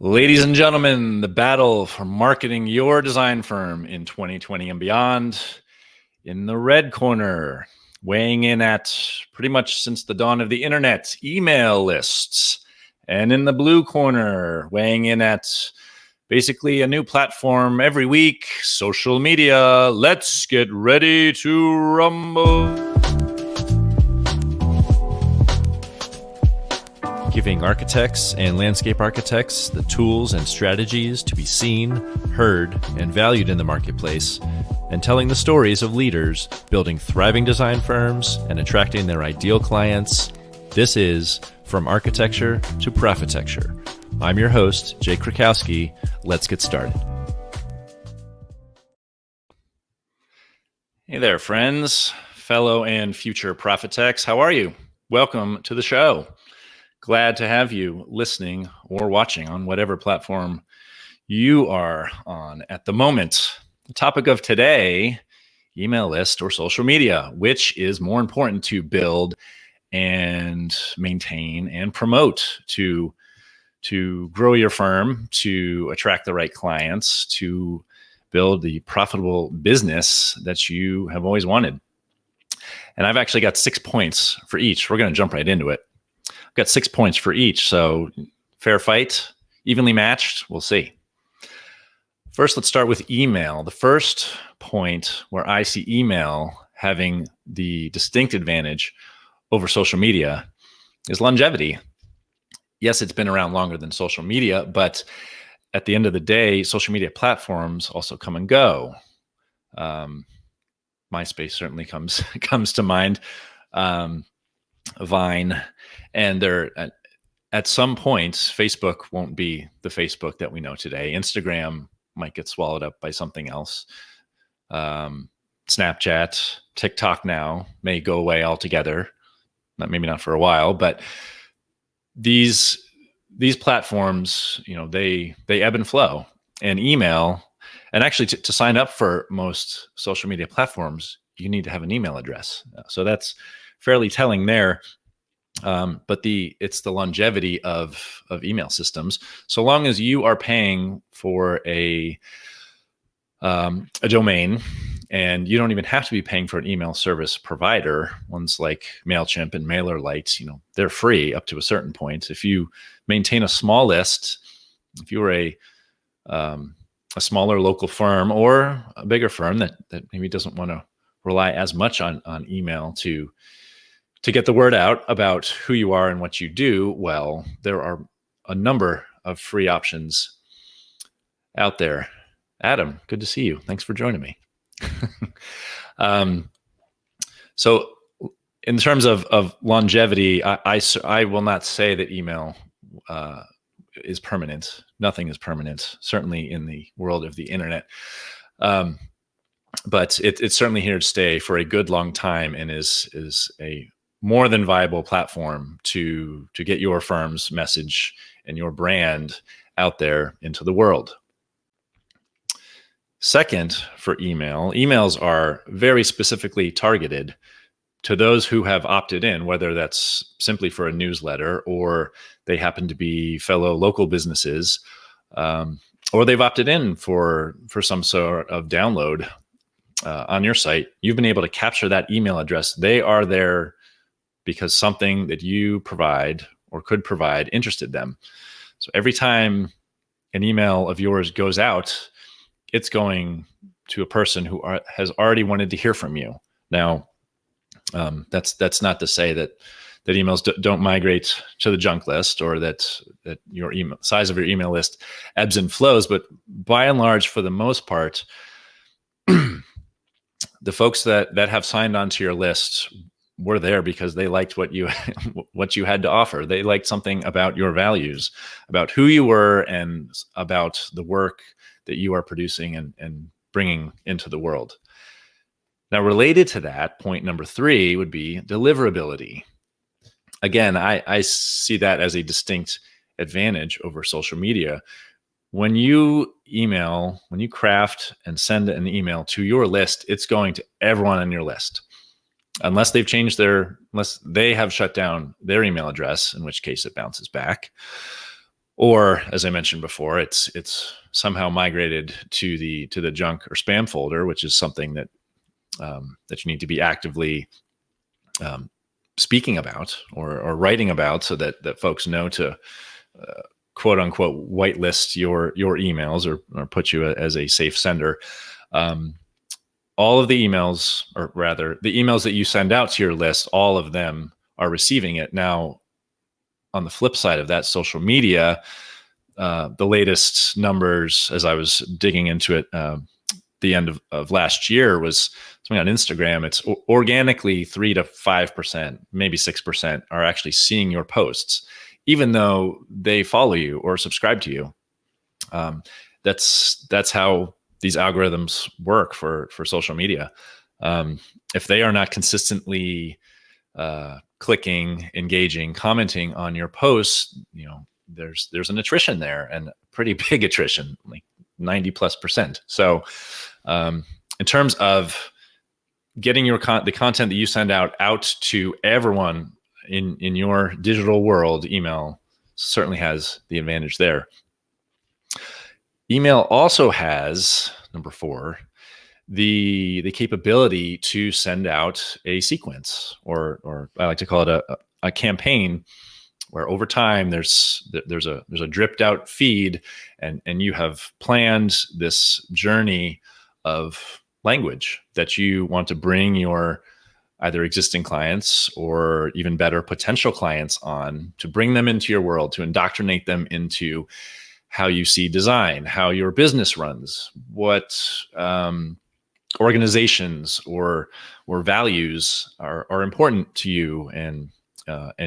Ladies and gentlemen, the battle for marketing your design firm in 2020 and beyond. In the red corner, weighing in at pretty much since the dawn of the internet, email lists. And in the blue corner, weighing in at basically a new platform every week, social media. Let's get ready to rumble. Giving architects and landscape architects the tools and strategies to be seen, heard, and valued in the marketplace, and telling the stories of leaders building thriving design firms and attracting their ideal clients. This is From Architecture to Profitecture. I'm your host, Jay Krakowski. Let's get started. Hey there, friends, fellow and future Profitex. How are you? Welcome to the show. Glad to have you listening or watching on whatever platform you are on at the moment. The topic of today, email list or social media, which is more important to build and maintain and promote to grow your firm, to attract the right clients, to build the profitable business that you have always wanted. And I've actually got 6 points for each. We're going to jump right into it. Got 6 points for each, so fair fight, evenly matched, we'll see. First, let's start with email. The first point where I see email having the distinct advantage over social media is longevity. Yes, it's been around longer than social media, but at the end of the day, social media platforms also come and go. MySpace certainly comes to mind. Vine, and at some point, Facebook won't be the Facebook that we know today. Instagram might get swallowed up by something else. Snapchat, TikTok now may go away altogether. Maybe not for a while, but these platforms, they ebb and flow. And email, and actually to sign up for most social media platforms, you need to have an email address. So that's fairly telling there. But it's the longevity of email systems. So long as you are paying for a domain, and you don't even have to be paying for an email service provider, ones like MailChimp and MailerLite, they're free up to a certain point. If you maintain a small list, if you were a smaller local firm or a bigger firm that maybe doesn't want to rely as much on email to get the word out about who you are and what you do, well, there are a number of free options out there. Adam, good to see you. Thanks for joining me. So in terms of longevity, I will not say that email is permanent. Nothing is permanent, certainly in the world of the internet. But it's certainly here to stay for a good long time, and is a more than viable platform to get your firm's message and your brand out there into the world. Second, for emails are very specifically targeted to those who have opted in, whether that's simply for a newsletter or they happen to be fellow local businesses, or they've opted in for some sort of download on your site. You've been able to capture that email address. They are there because something that you provide or could provide interested them. So every time an email of yours goes out, it's going to a person who has already wanted to hear from you. Now, that's not to say that emails don't migrate to the junk list, or that your email size of your email list ebbs and flows. But by and large, for the most part, the folks that have signed onto your list were there because they liked what you had to offer. They liked something about your values, about who you were, and about the work that you are producing and bringing into the world. Now, related to that, point number 3 would be deliverability. Again, I see that as a distinct advantage over social media. When you craft and send an email to your list, it's going to everyone on your list. Unless they have shut down their email address, in which case it bounces back. Or, as I mentioned before, it's somehow migrated to the junk or spam folder, which is something that that you need to be actively speaking about or writing about, so that folks know to quote unquote whitelist your emails, or put you as a safe sender. All of the emails, or rather the emails that you send out to your list, all of them are receiving it. Now, on the flip side of that, social media, the latest numbers, as I was digging into it, the end of last year, was something on Instagram. It's organically 3 to 5%, maybe 6% are actually seeing your posts, even though they follow you or subscribe to you. That's how these algorithms work for social media. If they are not consistently clicking, engaging, commenting on your posts, there's an attrition there, and pretty big attrition, like 90+%. So in terms of getting the content that you send out to everyone in your digital world, email certainly has the advantage there. Email also has, number 4, the capability to send out a sequence, or I like to call it a campaign, where over time there's a dripped out feed, and you have planned this journey of language that you want to bring your either existing clients or even better potential clients on, to bring them into your world, to indoctrinate them into how you see design, how your business runs, what organizations or values are important to you and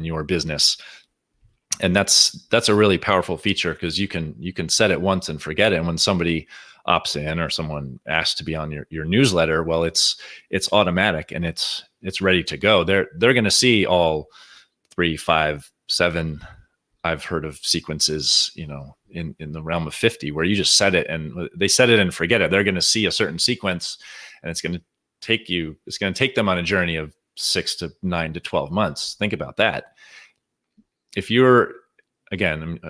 your business. And that's a really powerful feature, because you can set it once and forget it. And when somebody opts in, or someone asks to be on your newsletter, well, it's automatic, and it's ready to go. They're going to see all 3, 5, 7. I've heard of sequences, in the realm of 50, where you just set it and they set it and forget it. They're going to see a certain sequence, and it's going to take them on a journey of 6 to 9 to 12 months. Think about that. If you're, again,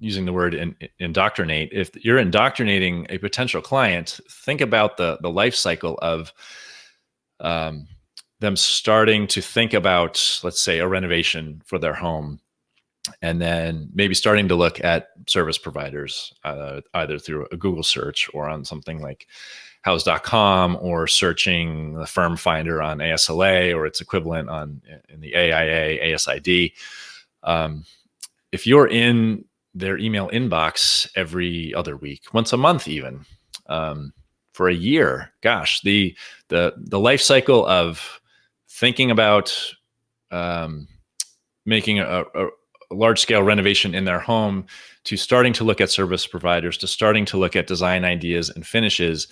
using the word indoctrinate, if you're indoctrinating a potential client, think about the life cycle of them starting to think about, let's say, a renovation for their home, and then maybe starting to look at service providers, either through a Google search or on something like house.com, or searching the firm finder on ASLA or its equivalent in the AIA, ASID. If you're in their email inbox every other week, once a month even, for a year, gosh, the life cycle of thinking about making a large-scale renovation in their home, to starting to look at service providers, to starting to look at design ideas and finishes,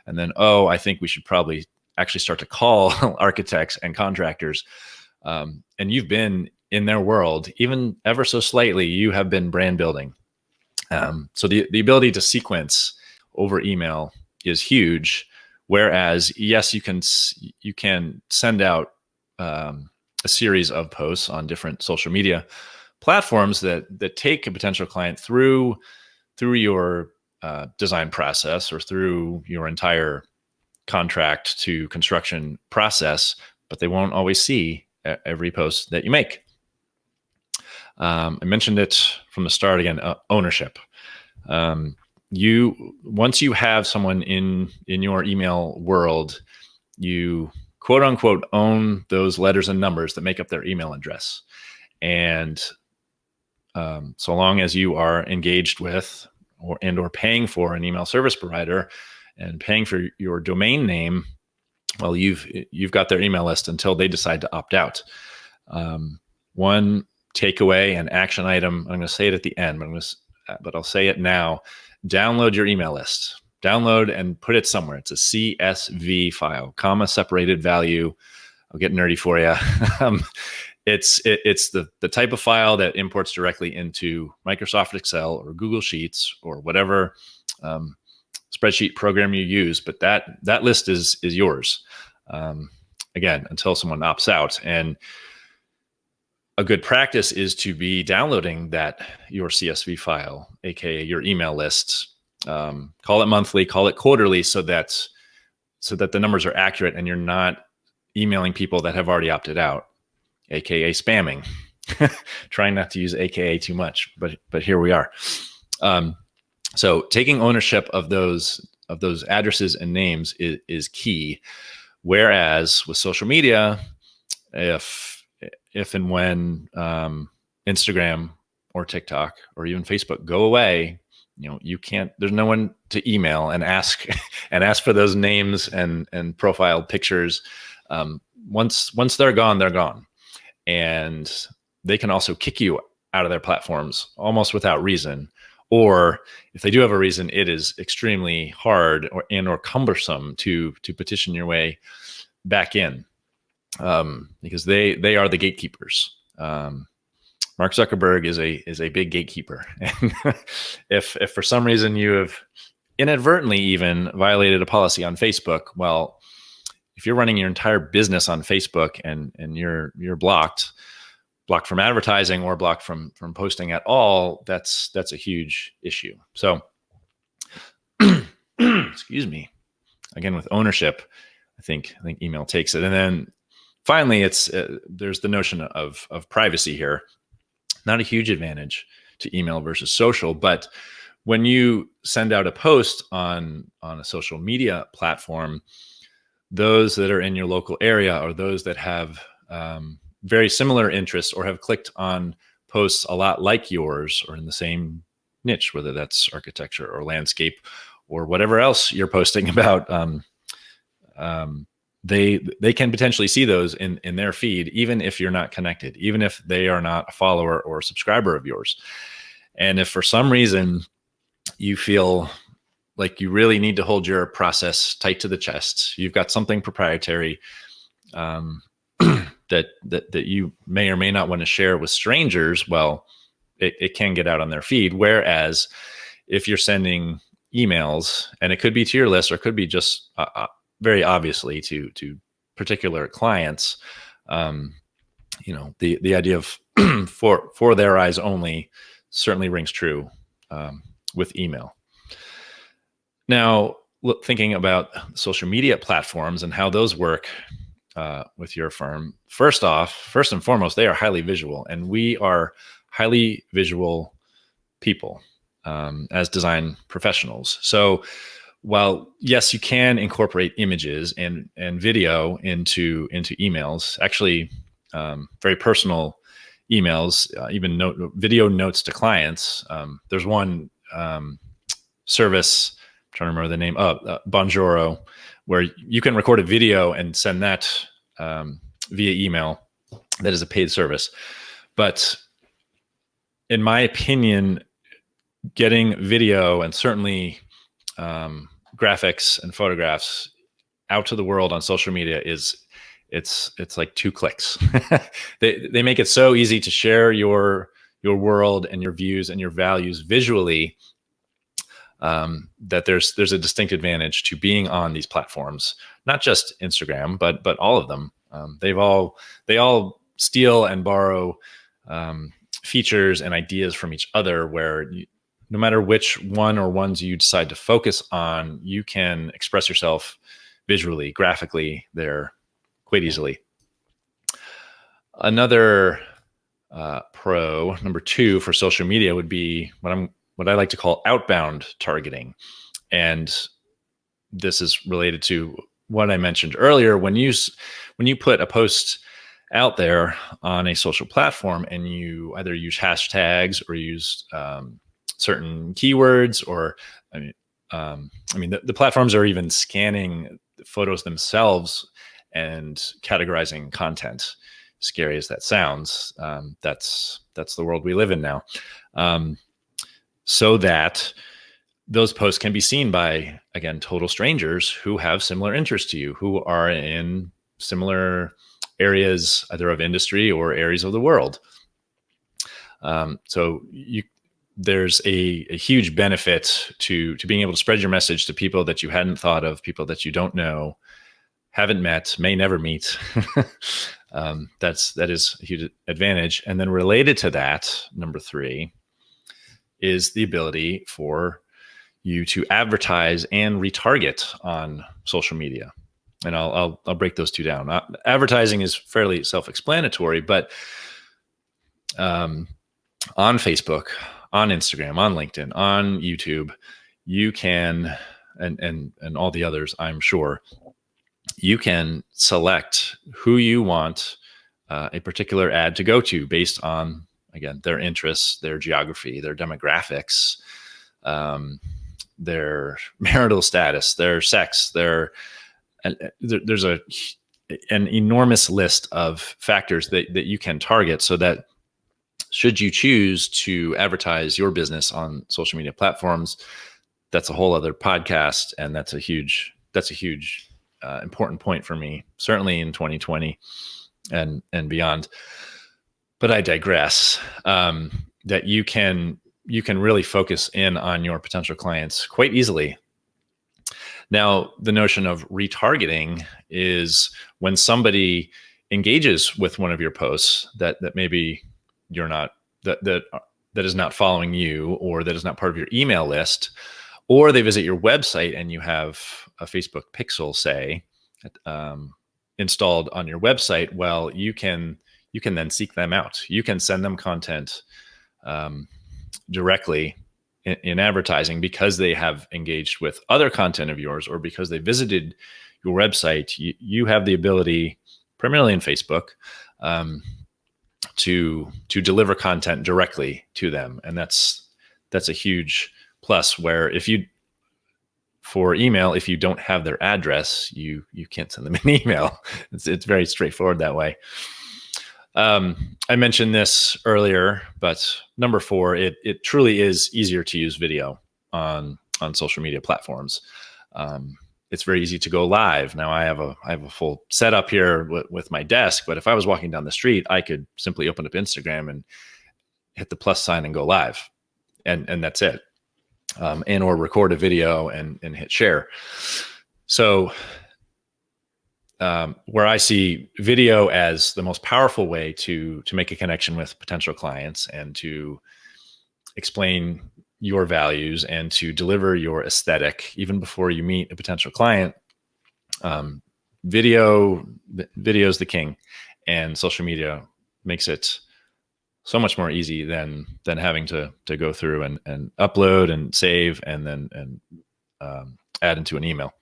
and then, I think we should probably actually start to call architects and contractors. And you've been in their world, even ever so slightly, you have been brand building. So the ability to sequence over email is huge. Whereas, yes, you can send out a series of posts on different social media platforms that take a potential client through your design process, or through your entire contract to construction process, but they won't always see every post that you make. I mentioned it from the start again, ownership. Once you have someone in your email world, you quote unquote own those letters and numbers that make up their email address. And so long as you are engaged with or paying for an email service provider and paying for your domain name, well, you've got their email list until they decide to opt out. One takeaway and action item, I'm going to say it at the end, but I'll say it now. Download your email list. Download and put it somewhere. It's a CSV file, comma separated value. I'll get nerdy for you. It's the type of file that imports directly into Microsoft Excel or Google Sheets or whatever spreadsheet program you use. But that list is yours. Again, until someone opts out. And a good practice is to be downloading your CSV file, aka your email lists. Call it monthly, call it quarterly, so that the numbers are accurate and you're not emailing people that have already opted out, aka spamming. Trying not to use aka too much, but here we are. So taking ownership of those addresses and names is key. Whereas with social media, if and when Instagram or TikTok or even Facebook go away, you can't. There's no one to email and ask for those names and profile pictures. Once they're gone, they're gone, and they can also kick you out of their platforms almost without reason. Or if they do have a reason, it is extremely hard or cumbersome to petition your way back in, because they are the gatekeepers. Mark Zuckerberg is a big gatekeeper, and if for some reason you have inadvertently even violated a policy on Facebook, well, if you're running your entire business on Facebook and you're blocked from advertising or blocked from posting at all, that's a huge issue. So, excuse me. Again, with ownership, I think email takes it. And then finally, it's there's the notion of privacy here. Not a huge advantage to email versus social, but when you send out a post on a social media platform, those that are in your local area or those that have very similar interests or have clicked on posts a lot like yours or in the same niche, whether that's architecture or landscape or whatever else you're posting about, they can potentially see those in their feed, even if you're not connected, even if they are not a follower or subscriber of yours. And if for some reason you feel like you really need to hold your process tight to the chest, you've got something proprietary that you may or may not want to share with strangers, well, it can get out on their feed. Whereas if you're sending emails, and it could be to your list or it could be just very obviously to particular clients, the idea of for their eyes only certainly rings true with email. Now, thinking about social media platforms and how those work with your firm, first and foremost, they are highly visual, and we are highly visual people as design professionals. So while, yes, you can incorporate images and video into emails, actually very personal emails, even video notes to clients. There's one service, I'm trying to remember the name, Bonjoro, where you can record a video and send that via email. That is a paid service. But in my opinion, getting video and certainly graphics and photographs out to the world on social media it's like 2 clicks. They make it so easy to share your world and your views and your values visually, that there's a distinct advantage to being on these platforms, not just Instagram, but all of them. They all steal and borrow features and ideas from each other, where no matter which one or ones you decide to focus on, you can express yourself visually, graphically there quite easily. Another pro, number 2 for social media, would be what I like to call outbound targeting. And this is related to what I mentioned earlier. When you put a post out there on a social platform and you either use hashtags or use certain keywords, or the platforms are even scanning photos themselves and categorizing content. Scary as that sounds, that's the world we live in now. So that those posts can be seen by, again, total strangers who have similar interests to you, who are in similar areas, either of industry or areas of the world. So there's a huge benefit to being able to spread your message to people that you hadn't thought of, people that you don't know, haven't met, may never meet. That is a huge advantage. And then related to that, number 3 is the ability for you to advertise and retarget on social media. And I'll break those two down. Advertising is fairly self-explanatory, but on Facebook, on Instagram, on LinkedIn, on YouTube, you can, and all the others, I'm sure, you can select who you want a particular ad to go to based on, again, their interests, their geography, their demographics, their marital status, their sex, there's an enormous list of factors that you can target, so that should you choose to advertise your business on social media platforms, that's a whole other podcast, and that's a huge important point for me, certainly in 2020 and beyond. But I digress. That you can really focus in on your potential clients quite easily. Now, the notion of retargeting is when somebody engages with one of your posts that maybe you're not, that is not following you, or that is not part of your email list, or they visit your website and you have a Facebook pixel, say, installed on your website. Well, you can then seek them out. You can send them content directly in advertising because they have engaged with other content of yours, or because they visited your website. You have the ability, primarily in Facebook, to deliver content directly to them, and that's a huge plus. Where for email, if you don't have their address, you can't send them an email. It's very straightforward that way. I mentioned this earlier, but number 4, it truly is easier to use video on social media platforms. It's very easy to go live. Now I have a full setup here with my desk, but if I was walking down the street, I could simply open up Instagram and hit the plus sign and go live, and that's it. And or record a video and hit share. So where I see video as the most powerful way to make a connection with potential clients and to explain your values and to deliver your aesthetic even before you meet a potential client, video is the king, and social media makes it so much more easy than having to go through and upload and save and then add into an email.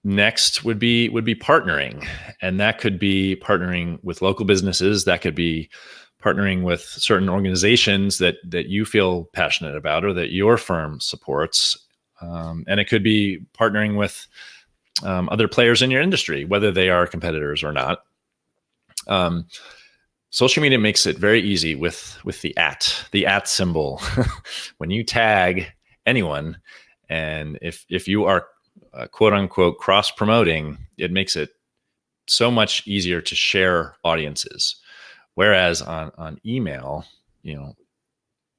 Next would be partnering, and that could be partnering with local businesses. That could be partnering with certain organizations that you feel passionate about or that your firm supports, and it could be partnering with other players in your industry, whether they are competitors or not. Social media makes it very easy with the at symbol. When you tag anyone, and if you are quote unquote cross promoting, it makes it so much easier to share audiences. Whereas on email,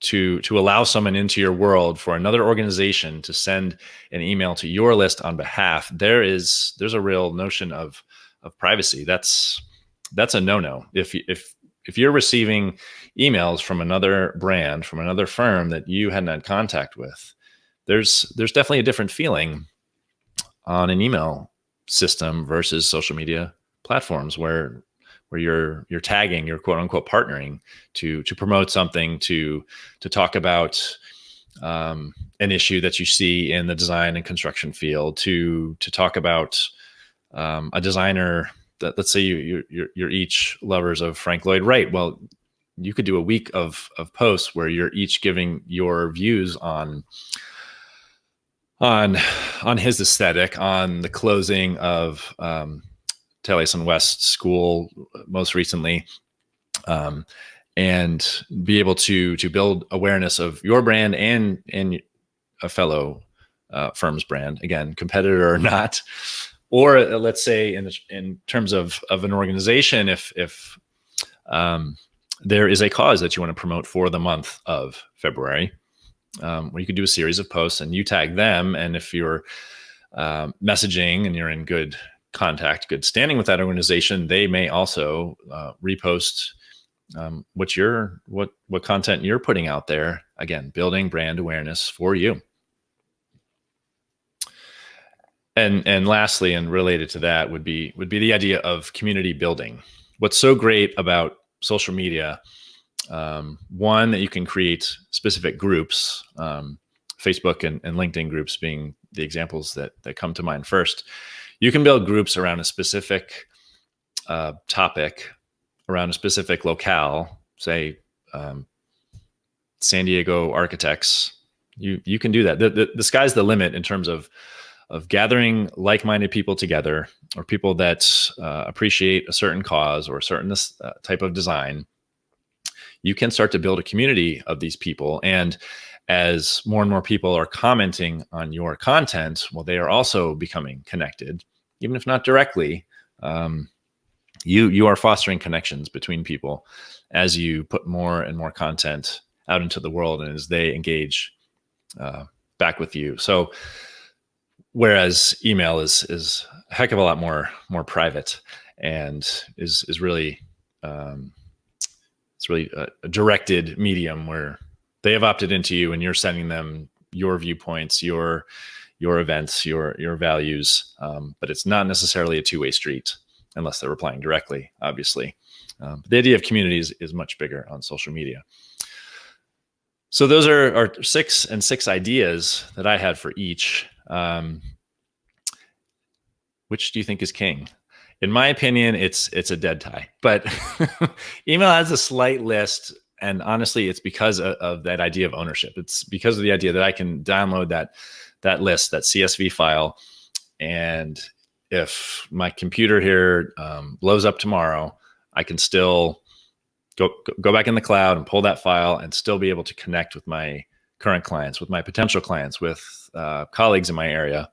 to allow someone into your world, for another organization to send an email to your list on behalf, there's a real notion of privacy. That's a no-no. If you're receiving emails from another brand, from another firm that you hadn't had contact with, there's definitely a different feeling on an email system versus social media platforms where you're tagging, you're quote unquote partnering to promote something, to talk about an issue that you see in the design and construction field, to talk about a designer that, let's say you're each lovers of Frank Lloyd Wright. Well, you could do a week of posts where you're each giving your views on his aesthetic, on the closing of Taliesin West School most recently, and be able to build awareness of your brand and a fellow firm's brand, again, competitor or not. Or let's say in terms of an organization, if there is a cause that you want to promote for the month of February, where you could do a series of posts and you tag them. And if you're messaging and you're in good contact, good standing with that organization, they may also repost what content you're putting out there. Again, building brand awareness for you. And lastly, and related to that, would be the idea of community building. What's so great about social media, one, that you can create specific groups, Facebook and LinkedIn groups being the examples that come to mind first. You can build groups around a specific topic, around a specific locale, say San Diego architects. You can do that. The sky's the limit in terms of gathering like-minded people together, or people that appreciate a certain cause or a certain type of design. You can start to build a community of these people. And as more and more people are commenting on your content, well, they are also becoming connected, even if not directly. You are fostering connections between people as you put more and more content out into the world, and as they engage back with you. So whereas email is a heck of a lot more private, and is really it's really a directed medium where they have opted into you and you're sending them your viewpoints, your events, your values, but it's not necessarily a two-way street unless they're replying directly, obviously. The idea of communities is much bigger on social media. So those are 6 ideas that I had for each. Which do you think is king? In my opinion, it's a dead tie, but email has a slight list. And honestly, it's because of that idea of ownership. It's because of the idea that I can download that list, that CSV file. And if my computer here blows up tomorrow, I can still go back in the cloud and pull that file and still be able to connect with my current clients, with my potential clients, with colleagues in my area.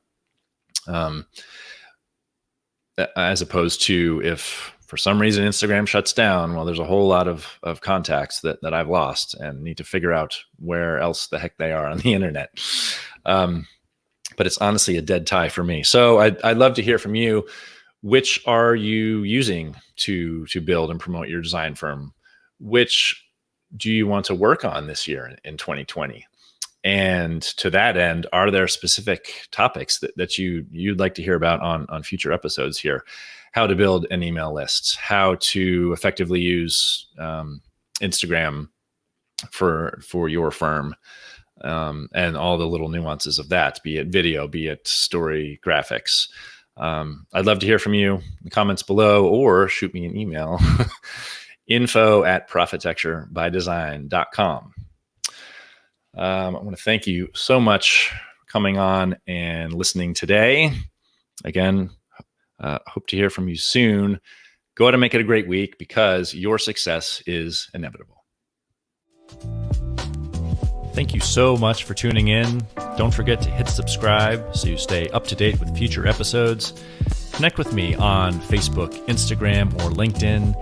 As opposed to if for some reason Instagram shuts down, well, there's a whole lot of contacts that I've lost and need to figure out where else the heck they are on the internet. But it's honestly a dead tie for me. So I'd love to hear from you. Which are you using to build and promote your design firm? Which do you want to work on this year in 2020? And to that end, are there specific topics that you'd like to hear about on future episodes here? How to build an email list, how to effectively use Instagram for your firm, and all the little nuances of that, be it video, be it story, graphics. I'd love to hear from you in the comments below, or shoot me an email, info@profitecturebydesign.com. I want to thank you so much for coming on and listening today. Again, hope to hear from you soon. Go out and make it a great week, because your success is inevitable. Thank you so much for tuning in. Don't forget to hit subscribe so you stay up to date with future episodes. Connect with me on Facebook, Instagram, or LinkedIn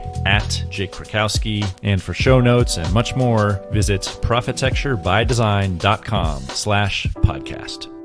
@Jake Krakowski. And for show notes and much more, visit profitecturebydesign.com/podcast.